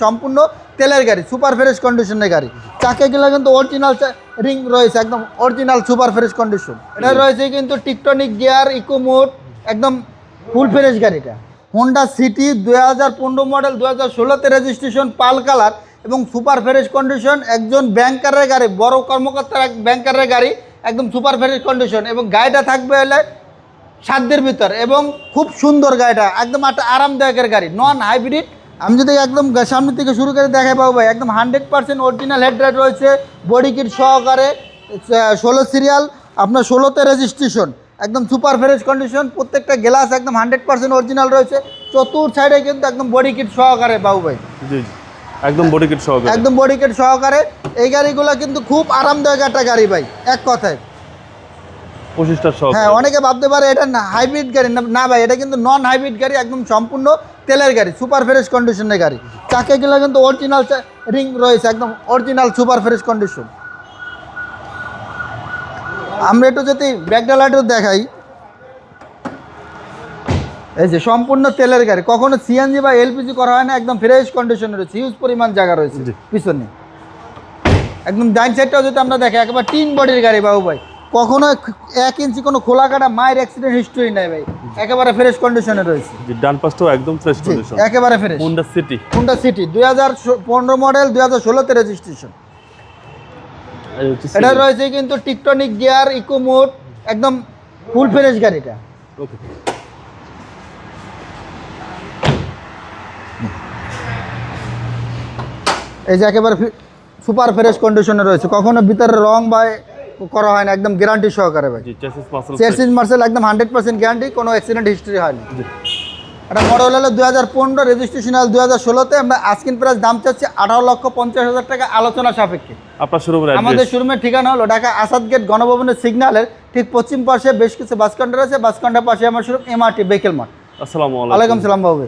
সম্পূর্ণ তেলের গাড়ি, সুপার ফ্রেশ কন্ডিশনের গাড়ি। চাকাগুলো কিন্তু অরিজিনাল রিং রয়েছে, একদম অরিজিনাল সুপার ফ্রেশ কন্ডিশন। এটা রয়েছে কিন্তু টিকটনিক গিয়ার, ইকো মোড, একদম ফুল ফ্রেশ গাড়িটা। হোন্ডা সিটি 2015 মডেল, 2016তে রেজিস্ট্রেশন, পাল কালার এবং সুপার ফ্রেশ কন্ডিশন। একজন ব্যাংকারের গাড়ি, বড় কর্মকর্তার ব্যাংকারের গাড়ি, একদম সুপার ফ্রেশ কন্ডিশন। এবং গাড়িটা থাকবে হলে সাধ্যের ভিতর এবং খুব সুন্দর গাড়িটা, একদম একটা আরামদায়কের গাড়ি, নন হাইব্রিড। আমি যদি একদম সামনে থেকে শুরু করে দেখাই পাবো ভাই, একদম 100% অরিজিনাল হেডলাইট রয়েছে, বডি কিট সহকারে, 16 সিরিয়াল, আপনার 16তে রেজিস্ট্রেশন, একদম সুপার ফ্রেশ কন্ডিশন। প্রত্যেকটা গ্লাস একদম 100% অরিজিনাল রয়েছে। চতুর সাইডে কিন্তু একদম বডি কিট সহকারে বাবু ভাই, জি জি, একদম বডি কিট সহকারে, একদম বডি কিট সহকারে। এই গাড়িগুলো কিন্তু খুব আরামদায়ক একটা গাড়ি ভাই, এক কথায়। 25টা সহকারে। হ্যাঁ, অনেকে ভাবতে পারে এটা না হাইব্রিড গাড়ি, না ভাই, এটা কিন্তু নন হাইব্রিড গাড়ি, একদম সম্পূর্ণ তেলের গাড়ি, সুপার ফ্রেশ কন্ডিশনের গাড়ি। চাকাগুলো কিন্তু অরিজিনাল রিং রয়েছে, একদম অরিজিনাল সুপার ফ্রেশ কন্ডিশন। আমরা একটু যদি ব্যাকডালাইটও দেখাই, এই যে সম্পূর্ণ তেলের গাড়ি, কখনো সিএনজি বা এলপিজি করা হয় না, একদম ফ্রেশ কন্ডিশনে রয়েছে, হিউজ পরিমাণ জায়গা রয়েছে পিছনে। একদম ডাইন সাইডটাও যদি আমরা দেখি, একেবারে টিন বডির গাড়ি বাবু ভাই, কখনো 1 ইঞ্চি কোনো খোলা কাটা মায়ের অ্যাক্সিডেন্ট হিস্ট্রি নাই ভাই, একেবারে ফ্রেশ কন্ডিশনে রয়েছে। ডান পাশটাও একদম ফ্রেশ কন্ডিশন, একেবারে fresh. Honda City, Honda City 2015 model, 2016তে রেজিস্ট্রেশন। এটা রয়েছে কিন্তু টিকটনিক গিয়ার, ইকো মোড, একদম ফুল ফ্রেশ গাড়িটা। ওকে, এই যে একেবারে সুপার ফ্রেশ কন্ডিশনে রয়েছে, কখনো ভিতরে রং বা করা হয় না, একদম গ্যারান্টি সহকারে ভাই। জি, চেসিস মার্সেল একদম 100% গ্যারান্টি, কোনো অ্যাক্সিডেন্ট হিস্ট্রি হয়নি। এটা মডেল হলো 2015, রেজিস্ট্রেশন হল 2016তে। আমরা আস্কিং প্রাইস দাম চাচ্ছি 18,50,000 টাকা, আলোচনা সাপেক্ষে। আপনার শোরুমের আমাদের শোরুমের ঠিকানা হলো ঢাকা আসাদ গেট গণভবনের সিগন্যালের ঠিক পশ্চিম পাশে বেশ কিছু বাস কাউন্টার আছে, বাস কাউন্টার পাশে আমার শোরুম, এমআরটি বেকেল মার্ট। আসসালামু আলাইকুম। ওয়ালাইকুম সালাম বাবু।